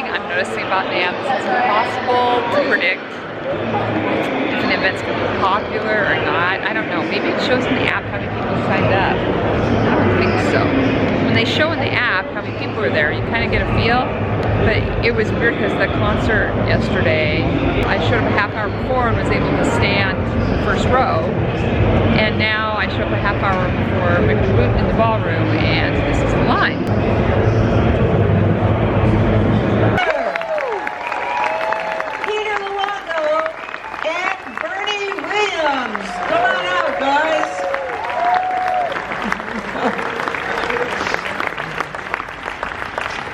thing I'm noticing about NAMM is it's impossible to predict if an event's going to be popular or not. I don't know. Maybe it shows in the app how many people signed up. I don't think so. When they show in the app how many people are there, you kind of get a feel. But it was weird because the concert yesterday, I showed up a half hour before and was able to stand in the first row. And now I showed up a half hour before we were moved in the ballroom, and this is the line.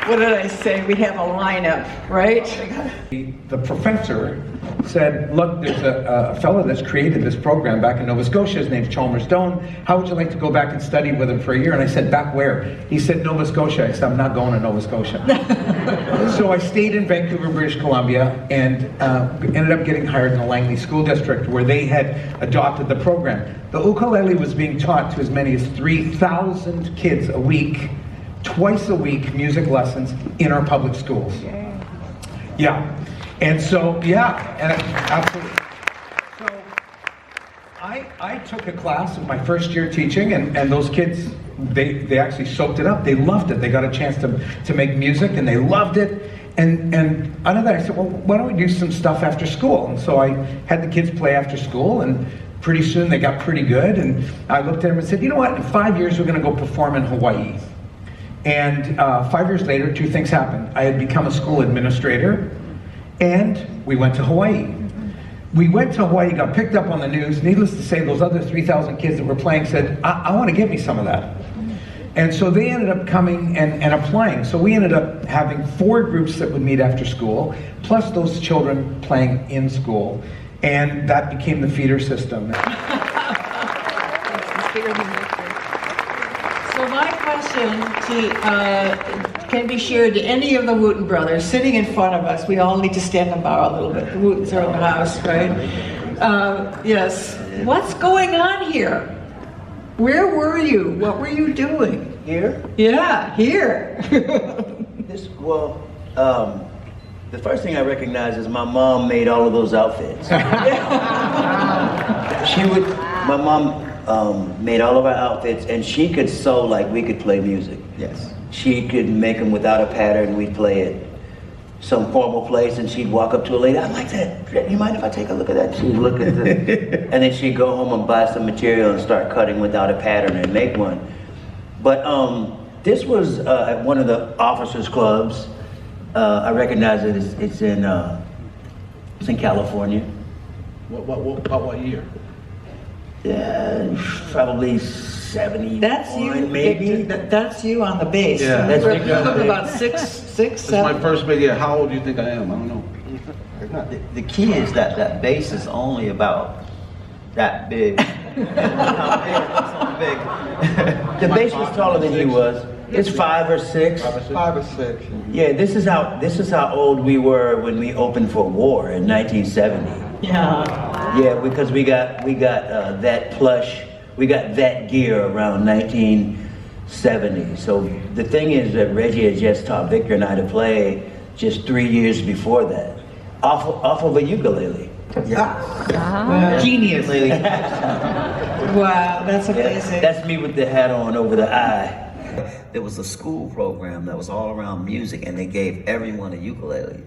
What did I say? We have a lineup, right? The professor said, look, there's a fellow that's created this program back in Nova Scotia. His name's Chalmers Doan. How would you like to go back and study with him for a year? And I said, back where? He said, Nova Scotia. I said, I'm not going to Nova Scotia. So I stayed in Vancouver, British Columbia, and ended up getting hired in the Langley School District, where they had adopted the program. The ukulele was being taught to as many as 3,000 kids a week, twice a week, music lessons in our public schools. Yeah. And so, yeah, and absolutely. So I took a class in my first year teaching, and those kids, they actually soaked it up. They loved it. They got a chance to make music, and they loved it. And out of that, I said, well, why don't we do some stuff after school? And so I had the kids play after school, and pretty soon they got pretty good. And I looked at them and said, you know what, in 5 years we're going to go perform in Hawaii. And 5 years later, two things happened. I had become a school administrator, and we went to Hawaii. We went to Hawaii, got picked up on the news. Needless to say, those other 3,000 kids that were playing said, I want to get me some of that. And so they ended up coming and applying. So we ended up having 4 groups that would meet after school, plus those children playing in school. And that became the feeder system. So my question can be shared to any of the Wooten Brothers sitting in front of us. We all need to stand and bow a little bit. The Wootens are in the house, right? Yes. What's going on here? Where were you? What were you doing? Here? Yeah, here. The first thing I recognize is my mom made all of those outfits. My mom made all of our outfits, and she could sew like we could play music. Yes. She could make them without a pattern. We'd play it some formal place, and she'd walk up to a lady. I like that. You mind if I take a look at that? She'd look at it, and then she'd go home and buy some material and start cutting without a pattern and make one. But this was at one of the officers' clubs. I recognize it. It's in California. What year? Yeah, probably 70. That's you, maybe. That's you on the bass. Yeah, that's We're me. about six, It's seven. my first big year. How old do you think I am? I don't know. The key is that bass is only about that big. The bass was taller than he was. It's 5 or 6. 5 or 6. Yeah, this is how old we were when we opened for War in 1970. Yeah. Yeah, because we got that plush, we got that gear around 1970. So the thing is that Reggie had just taught Victor and I to play just 3 years before that, off of a ukulele. Yeah. Wow. Genius. Wow, that's amazing. That's me with the hat on over the eye. There was a school program that was all around music, and they gave everyone a ukulele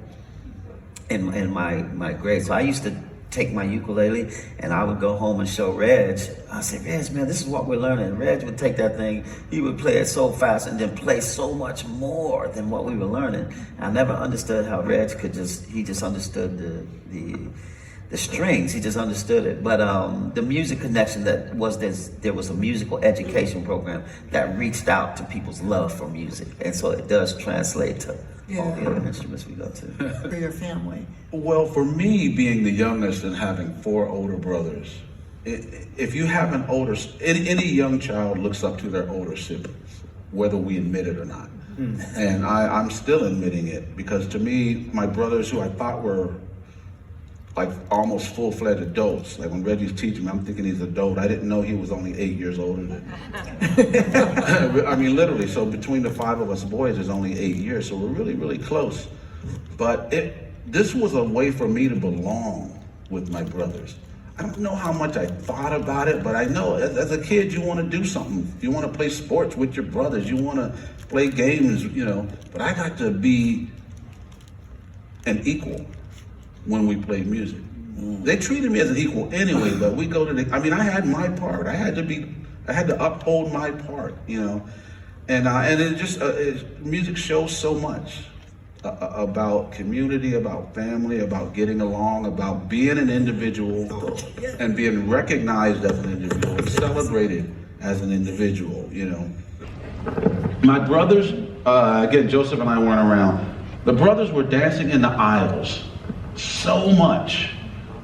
in my grade. So I used to take my ukulele and I would go home and show Reg. I said, Reg, man, this is what we're learning. Reg would take that thing, he would play it so fast and then play so much more than what we were learning. I never understood how Reg could he just understood the strings, he just understood it. But the music connection that was there was a musical education program that reached out to people's love for music. And so it does translate to all the other instruments we go to. For your family. Well, for me, being the youngest and having 4 older brothers, if you have an older, any young child looks up to their older siblings, whether we admit it or not. And I'm still admitting it, because to me, my brothers who I thought were like almost full-fledged adults. Like when Reggie's teaching me, I'm thinking he's an adult. I didn't know he was only 8 years older than me. I mean, literally. So between the 5 of us boys, there's only 8 years. So we're really, really close. But this was a way for me to belong with my brothers. I don't know how much I thought about it, but I know as a kid you want to do something. You want to play sports with your brothers. You want to play games, you know. But I got to be an equal when we played music. They treated me as an equal anyway, but we go to I had my part. I had to uphold my part, you know. And it just, music shows so much about community, about family, about getting along, about being an individual and being recognized as an individual and celebrated as an individual, you know. My brothers, again, Joseph and I weren't around. The brothers were dancing in the aisles so much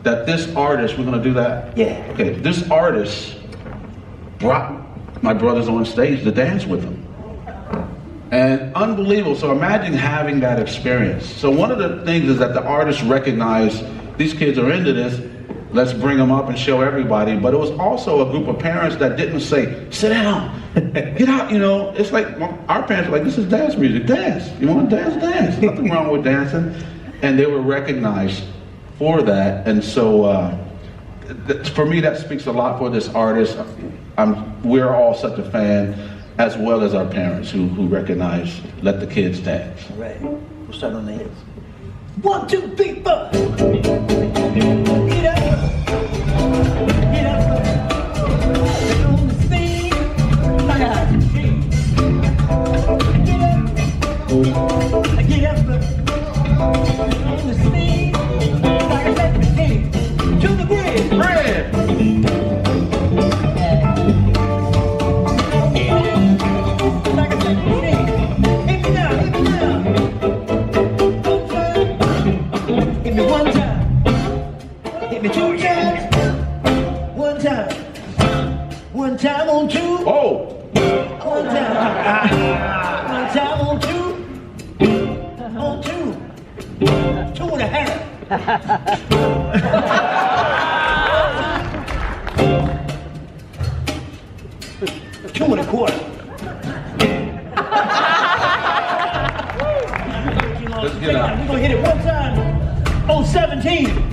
that this artist, we're gonna do that? Yeah. Okay, this artist brought my brothers on stage to dance with him. And unbelievable, so imagine having that experience. So one of the things is that the artists recognized these kids are into this, let's bring them up and show everybody. But it was also a group of parents that didn't say, sit down, get out, you know. It's like, our parents were like, this is dance music, dance. You want to dance, dance. Nothing wrong with dancing. And they were recognized for that. And so for me, that speaks a lot for this artist. We're all such a fan, as well as our parents who recognize, let the kids dance. All right, we'll start on the hits. 1, 2, 3, 4. Get up. Get up. Get on the scene. I got to see. Get up. Get up. Get on the scene. Like I said, the king. To the bridge. Red! Like I said, the king. Hit me now, hit me now. Hit me one time. Hit me 2 times. 1 time. 1 time on 2. Oh! 1 time. 1 time on 2. On 2. 2 and a half. 2 and a quarter. Let's get out. We're gonna hit it 1 time on 17.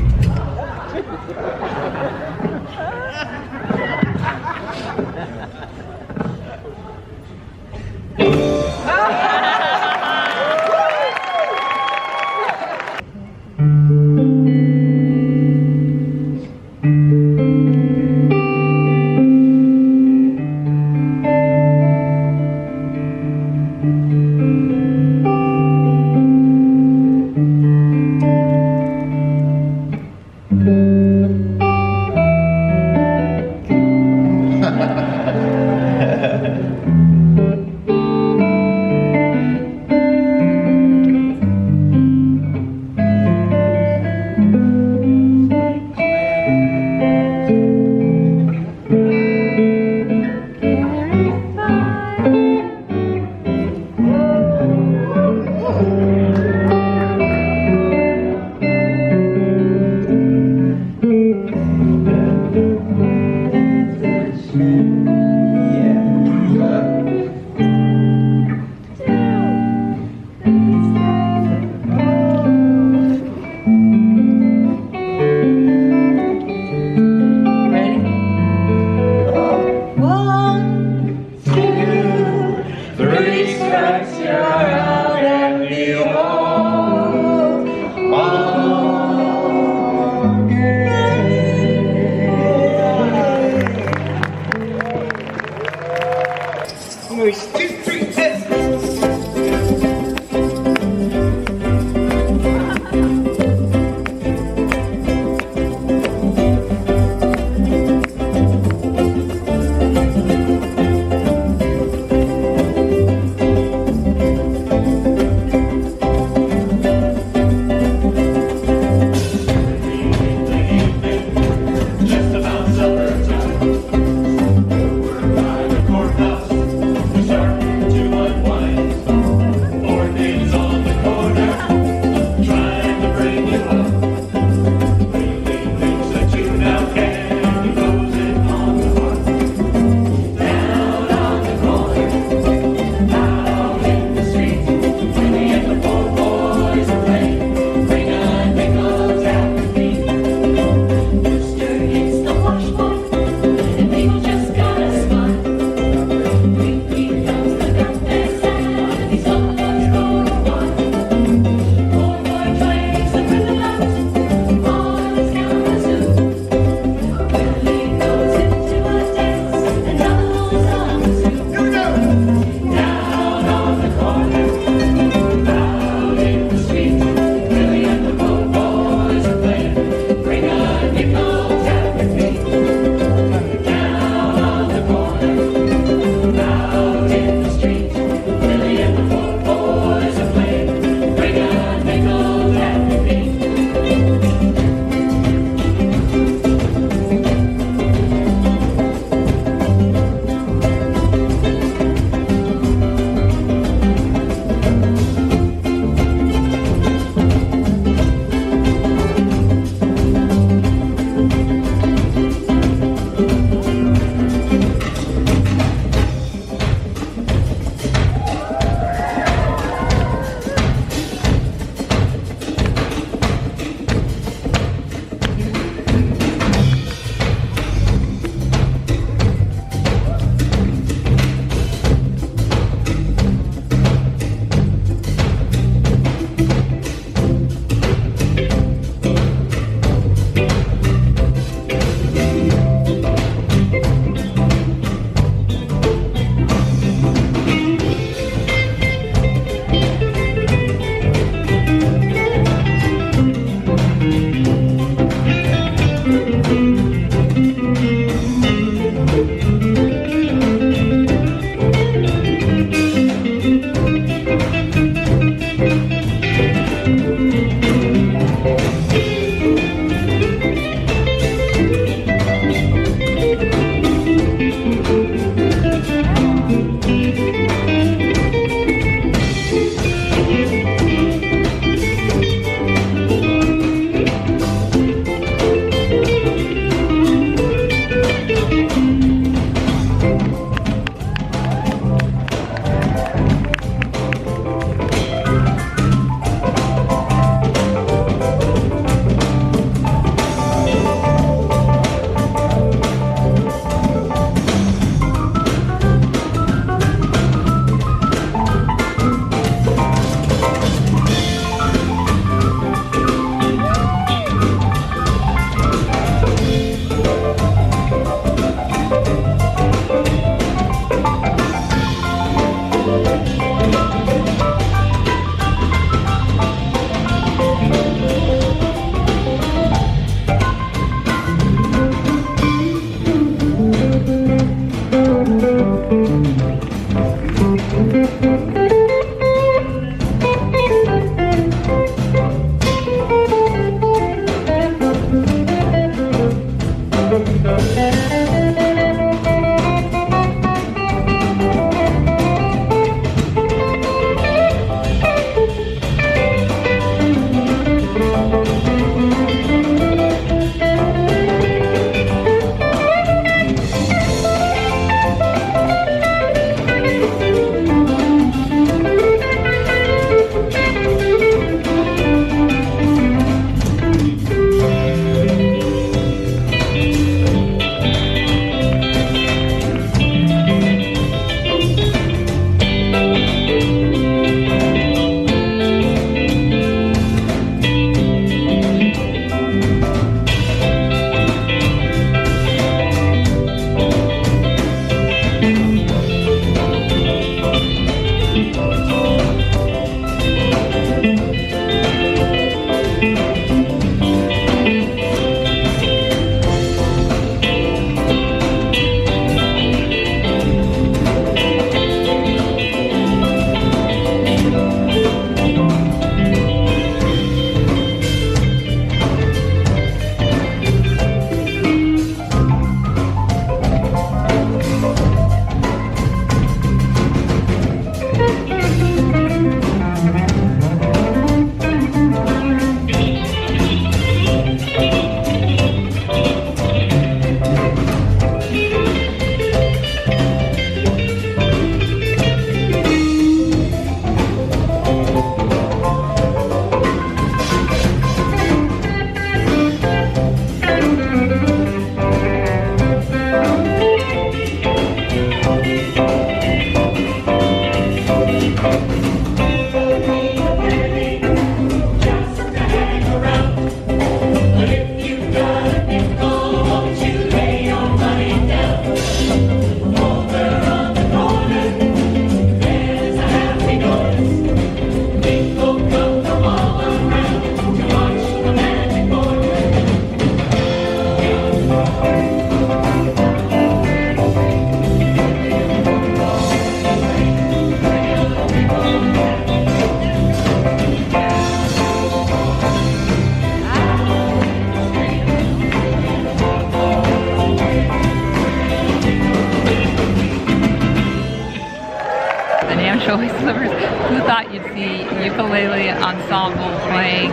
Who thought you'd see ukulele ensemble playing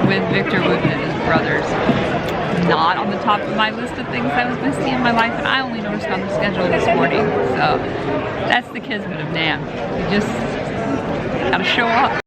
with Victor Wooten and his brothers? Not on the top of my list of things I was going to see in my life, and I only noticed on the schedule this morning. So that's the kismet of NAMM. You just gotta show up.